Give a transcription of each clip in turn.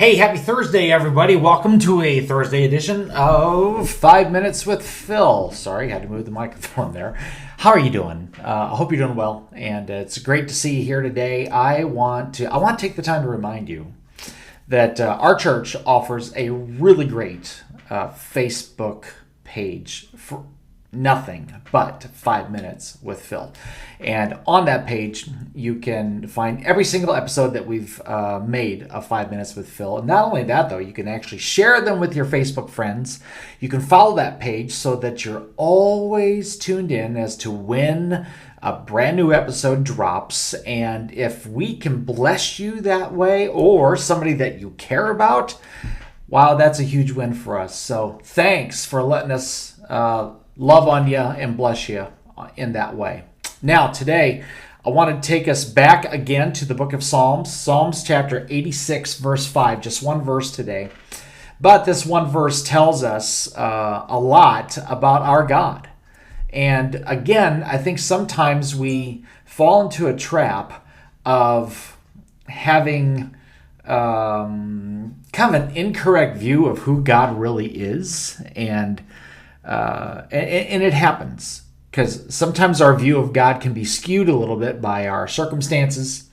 Hey, happy Thursday, everybody. Welcome to a Thursday edition of 5 Minutes with Phil. Sorry, had to move the microphone there. How are you doing? I hope you're doing well, and it's great to see you here today. I want to take the time to remind you that our church offers a really great Facebook page for nothing but 5 minutes with Phil. And on that page, you can find every single episode that we've made of 5 Minutes with Phil. And not only that, though, you can actually share them with your Facebook friends. You can follow that page so that you're always tuned in as to when a brand new episode drops. And if we can bless you that way, or somebody that you care about, wow, that's a huge win for us. So thanks for letting us love on you and bless you in that way. Now, today, I want to take us back again to the book of Psalms. Psalms chapter 86, verse 5. Just one verse today. But this one verse tells us a lot about our God. And again, I think sometimes we fall into a trap of having kind of an incorrect view of who God really is. And it happens because sometimes our view of God can be skewed a little bit by our circumstances.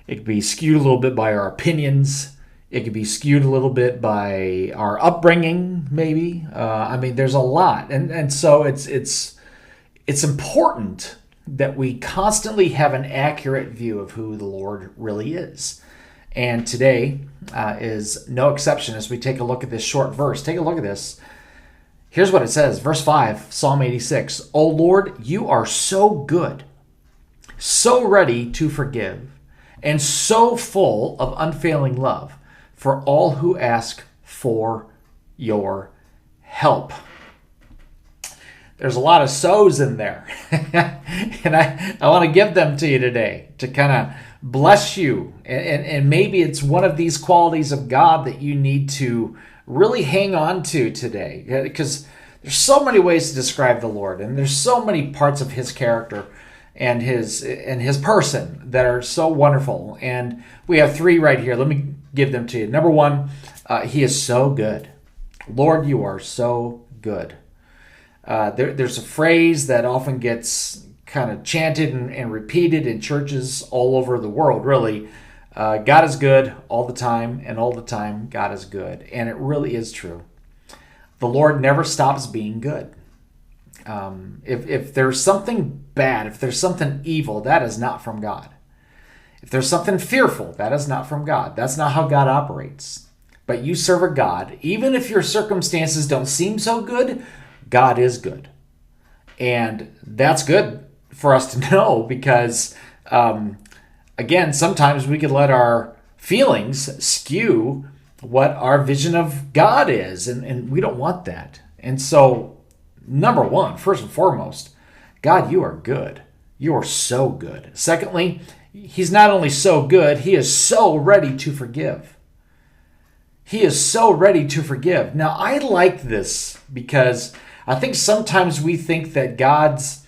It can be skewed a little bit by our opinions. It can be skewed a little bit by our upbringing, maybe. There's a lot. And so it's important that we constantly have an accurate view of who the Lord really is. And today is no exception as we take a look at this short verse. Take a look at this. Here's what it says, verse 5, Psalm 86. O Lord, you are so good, so ready to forgive, and so full of unfailing love for all who ask for your help. There's a lot of so's in there, and I want to give them to you today to kind of bless you. And maybe it's one of these qualities of God that you need to really hang on to today, because there's so many ways to describe the Lord, and there's so many parts of his character and his person that are so wonderful. And we have three right here. Let me give them to you. Number one, he is so good. Lord, you are so good. There's a phrase that often gets kind of chanted and repeated in churches all over the world, really. God is good all the time, and all the time God is good. And it really is true. The Lord never stops being good. If there's something bad, if there's something evil, that is not from God. If there's something fearful, that is not from God. That's not how God operates. But you serve a God, even if your circumstances don't seem so good, God is good. And that's good for us to know because again, sometimes we can let our feelings skew what our vision of God is, and we don't want that. And so, number one, first and foremost, God, you are good. You are so good. Secondly, he's not only so good, he is so ready to forgive. He is so ready to forgive. Now, I like this because I think sometimes we think that God's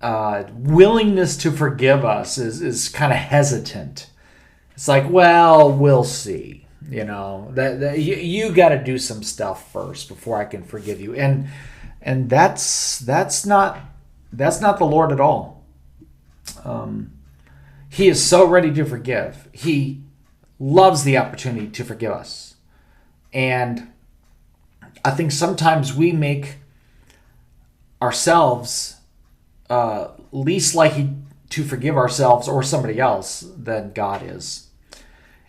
willingness to forgive us is kind of hesitant. It's like, well, we'll see. You know, that you got to do some stuff first before I can forgive you, and that's not the Lord at all. He is so ready to forgive. He loves the opportunity to forgive us, and I think sometimes we make ourselves least likely to forgive ourselves or somebody else than God is.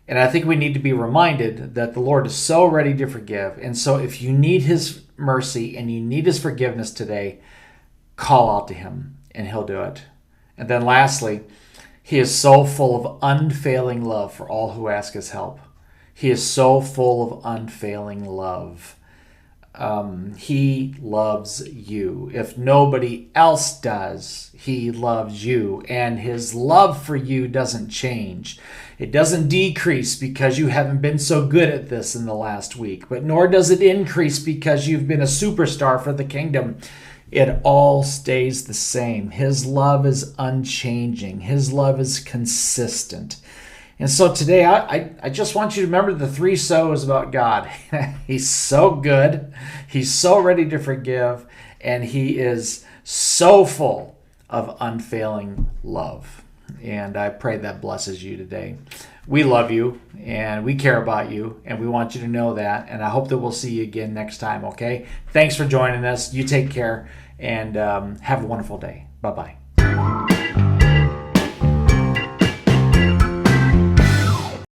And I think we need to be reminded that the Lord is so ready to forgive. And so if you need his mercy and you need his forgiveness today, call out to him and he'll do it. And then lastly, he is so full of unfailing love for all who ask his help. He is so full of unfailing love. He loves you. If nobody else does, he loves you. And his love for you doesn't change. It doesn't decrease because you haven't been so good at this in the last week, but nor does it increase because you've been a superstar for the kingdom. It all stays the same. His love is unchanging. His love is consistent. And so today, I just want you to remember the three so's about God. He's so good. He's so ready to forgive. And he is so full of unfailing love. And I pray that blesses you today. We love you and we care about you and we want you to know that. And I hope that we'll see you again next time, okay? Thanks for joining us. You take care and have a wonderful day. Bye-bye.